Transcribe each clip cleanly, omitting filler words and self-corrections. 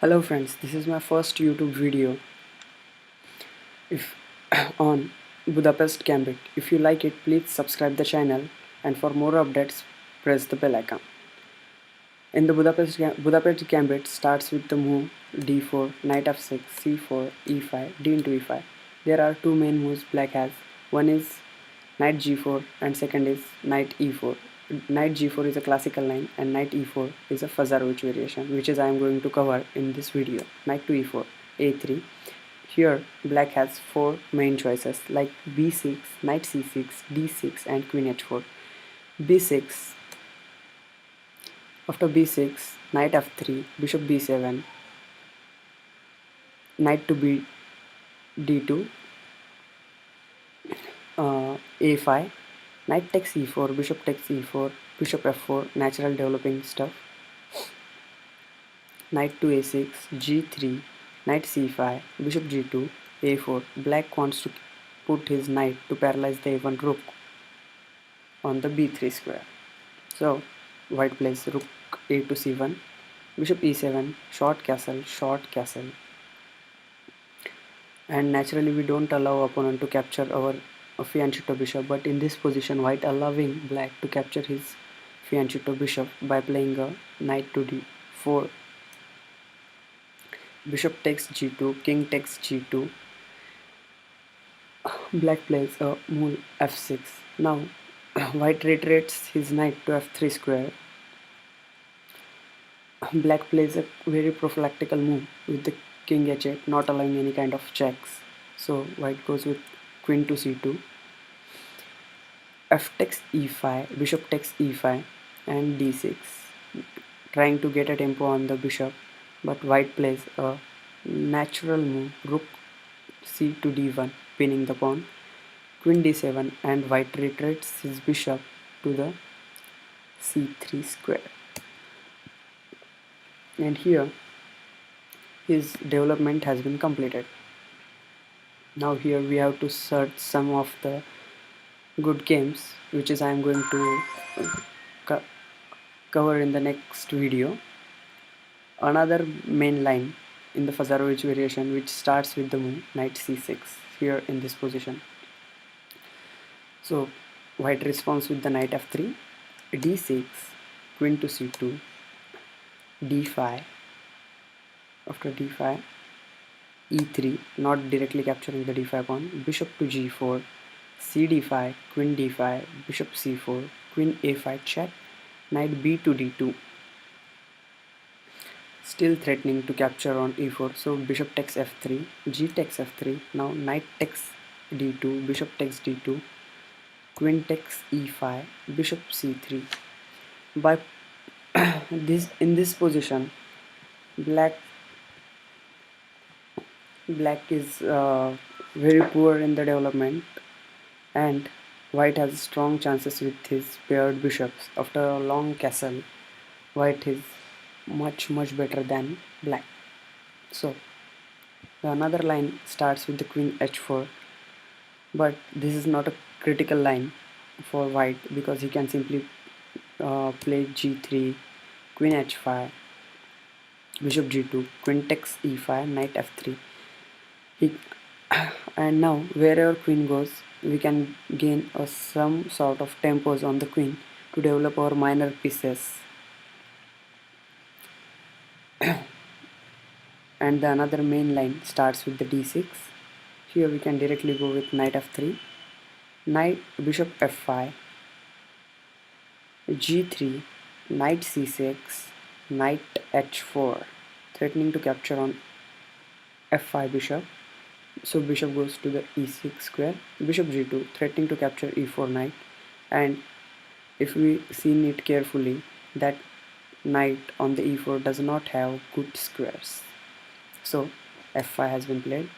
Hello friends, this is my first YouTube video if on Budapest Gambit. If you like it, please subscribe the channel, and for more updates press the bell icon. In the Budapest Gambit starts with the move d4, knight f6, c4, e5, d into e5. There are two main moves black has. One is knight g4 and second is knight e4. Knight g4 is a classical line and knight e4 is a Fajarowicz variation, which is I am going to cover in this video. Knight to e4, a3. Here black has four main choices like b6, knight c6, d6 and queen h4. b6, after b6, knight f3, bishop b7, knight to b d2, a5, knight takes e4, bishop takes e4, bishop f4, natural developing stuff, knight to a6, g3, knight c5, bishop g2, a4. Black wants to put his knight to paralyze the a1 rook on the b3 square. So white plays rook a to c1, bishop e7, short castle, and naturally we don't allow opponent to capture our fianchetto bishop, but in this position white allowing black to capture his fianchetto bishop by playing a knight to d4. Bishop takes g2, king takes g2, black plays a move f6. Now white retreats his knight to f3 square. Black plays a very prophylactical move with the king h8, not allowing any kind of checks. So white goes with queen to c2, f takes e5, bishop takes e5 and d6, trying to get a tempo on the bishop, but white plays a natural move rook c to d1, pinning the pawn, queen d7, and white retreats his bishop to the c3 square. And here his development has been completed. Now here we have to search some of the good games, which is I am going to cover in the next video. Another main line in the Fajarowicz variation, which starts with the move knight c6 here in this position. So white responds with the knight f3, d6, queen to c2, d5, after d5, e3, not directly capturing the d5 pawn, bishop to g4, cd5, queen d5, bishop c4, queen a5 check, knight b to d2, still threatening to capture on e4, so bishop takes f3, g takes f3, now knight takes d2, bishop takes d2, queen takes e5, bishop c3. By in this position black is very poor in the development, and white has strong chances with his paired bishops. After a long castle, white is much better than black. So another line starts with the queen h4, but this is not a critical line for white because he can simply play g3, queen h5, bishop g2, queen takes e5, knight f3. And now wherever queen goes, we can gain some sort of tempos on the queen to develop our minor pieces. And the another main line starts with the d6. Here we can directly go with knight f3, knight bishop f5, g3, knight c6, knight h4, threatening to capture on f5 bishop. So bishop goes to the e6 square, bishop g2, threatening to capture e4 knight, and if we see it carefully, that knight on the e4 does not have good squares. So f5 has been played,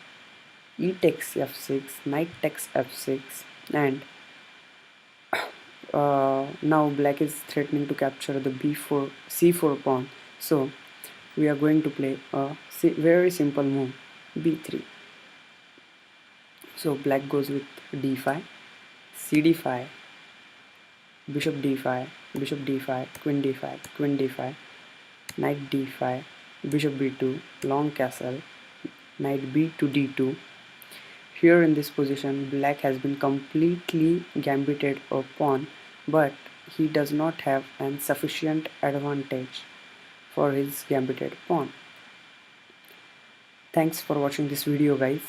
e takes f6, knight takes f6, and now black is threatening to capture the b4 c4 pawn. So we are going to play a very simple move, b3. So black goes with d5, cd5, bishop d5, queen d5, queen d5, knight d5, bishop b2, long castle, knight b to d2. Here in this position, black has been completely gambited a pawn, but he does not have an sufficient advantage for his gambited pawn. Thanks for watching this video, guys.